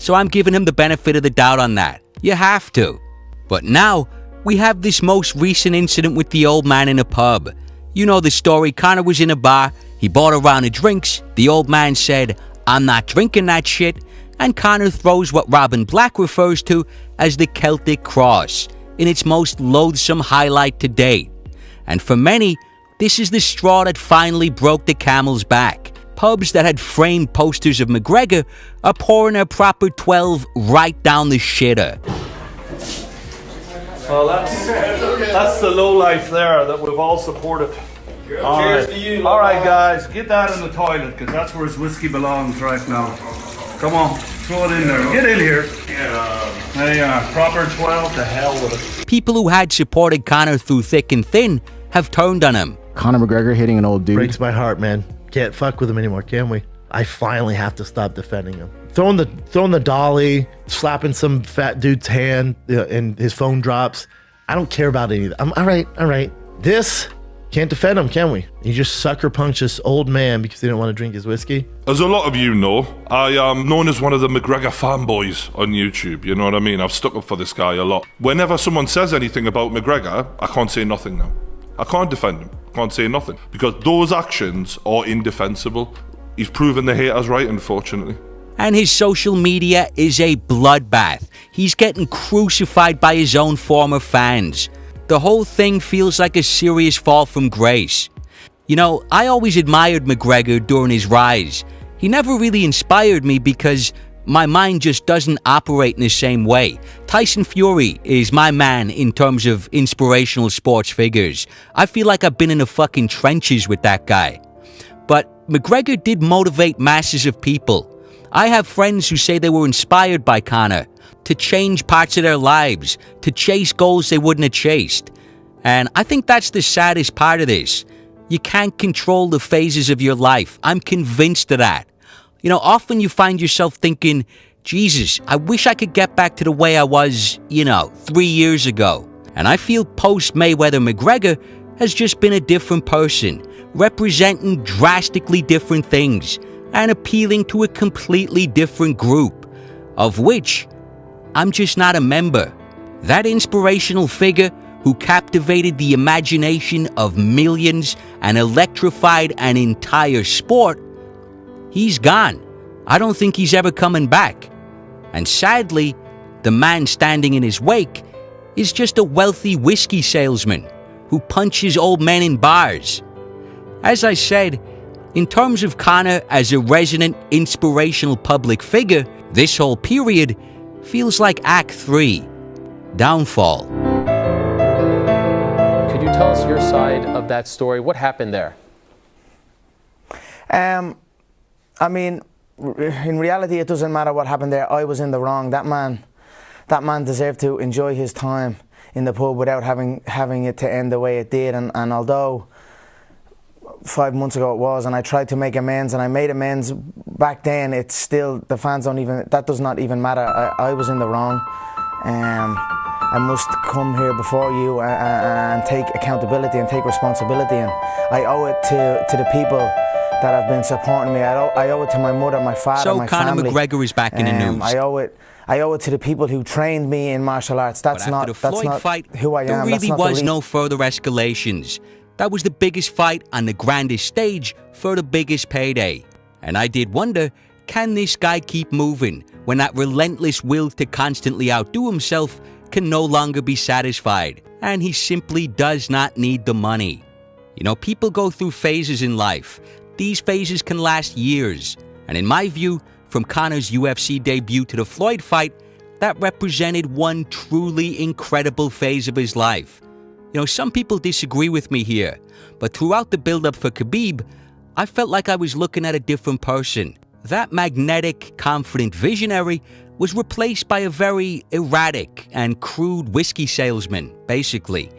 so I'm giving him the benefit of the doubt on that. You have to. But now, we have this most recent incident with the old man in a pub. You know the story. Conor was in a bar, he bought a round of drinks, the old man said, "I'm not drinking that shit," and Conor throws what Robin Black refers to as the Celtic Cross, in its most loathsome highlight to date. And for many, this is the straw that finally broke the camel's back. Pubs that had framed posters of McGregor are pouring a proper 12 right down the shitter. Well, that's the low life there that we've all supported. Cheers to you. All right, guys, get that in the toilet because that's where his whiskey belongs right now. Come on, throw it in there. Get in here. There you are. Proper 12. To hell with it. People who had supported Conor through thick and thin have turned on him. Conor McGregor hitting an old dude. Breaks my heart, man. Can't fuck with him anymore, can we? I finally have to stop defending him. Throwing the dolly, slapping some fat dude's hand, and his phone drops. I don't care about any of that. I'm all right. This can't defend him, can we? You just sucker punch this old man because he didn't want to drink his whiskey. As a lot of you know, I am known as one of the McGregor fanboys on YouTube. You know what I mean? I've stuck up for this guy a lot. Whenever someone says anything about McGregor, I can't say nothing now. I can't defend him. I can't say nothing because those actions are indefensible. He's proven the haters right, unfortunately. And his social media is a bloodbath. He's getting crucified by his own former fans. The whole thing feels like a serious fall from grace. You know, I always admired McGregor during his rise. He never really inspired me because my mind just doesn't operate in the same way. Tyson Fury is my man in terms of inspirational sports figures. I feel like I've been in the fucking trenches with that guy. But McGregor did motivate masses of people. I have friends who say they were inspired by Conor to change parts of their lives, to chase goals they wouldn't have chased. And I think that's the saddest part of this. You can't control the phases of your life. I'm convinced of that. You know, often you find yourself thinking, Jesus, I wish I could get back to the way I was, 3 years ago. And I feel post-Mayweather McGregor has just been a different person, representing drastically different things and appealing to a completely different group, of which I'm just not a member. That inspirational figure who captivated the imagination of millions and electrified an entire sport, he's gone. I don't think he's ever coming back. And sadly, the man standing in his wake is just a wealthy whiskey salesman who punches old men in bars. As I said, in terms of Conor as a resonant, inspirational public figure, this whole period feels like Act 3, Downfall. Could you tell us your side of that story? What happened there? I mean, in reality, it doesn't matter what happened there. I was in the wrong. That man deserved to enjoy his time in the pub without having it to end the way it did. And although 5 months ago it was, and I tried to make amends, and I made amends back then, it's still, the fans that does not even matter. I was in the wrong. I must come here before you and take accountability and take responsibility, and I owe it to the people that have been supporting me. I owe it to my mother, my father, my family. So Conor McGregor is back in the news. I owe it to the people who trained me in martial arts. That's not who I am. There really was no further escalations. That was the biggest fight on the grandest stage for the biggest payday. And I did wonder, can this guy keep moving when that relentless will to constantly outdo himself can no longer be satisfied, and he simply does not need the money? You know, people go through phases in life. These phases can last years. And in my view, from Conor's UFC debut to the Floyd fight, that represented one truly incredible phase of his life. You know, some people disagree with me here, but throughout the build-up for Khabib, I felt like I was looking at a different person. That magnetic, confident visionary was replaced by a very erratic and crude whiskey salesman, basically.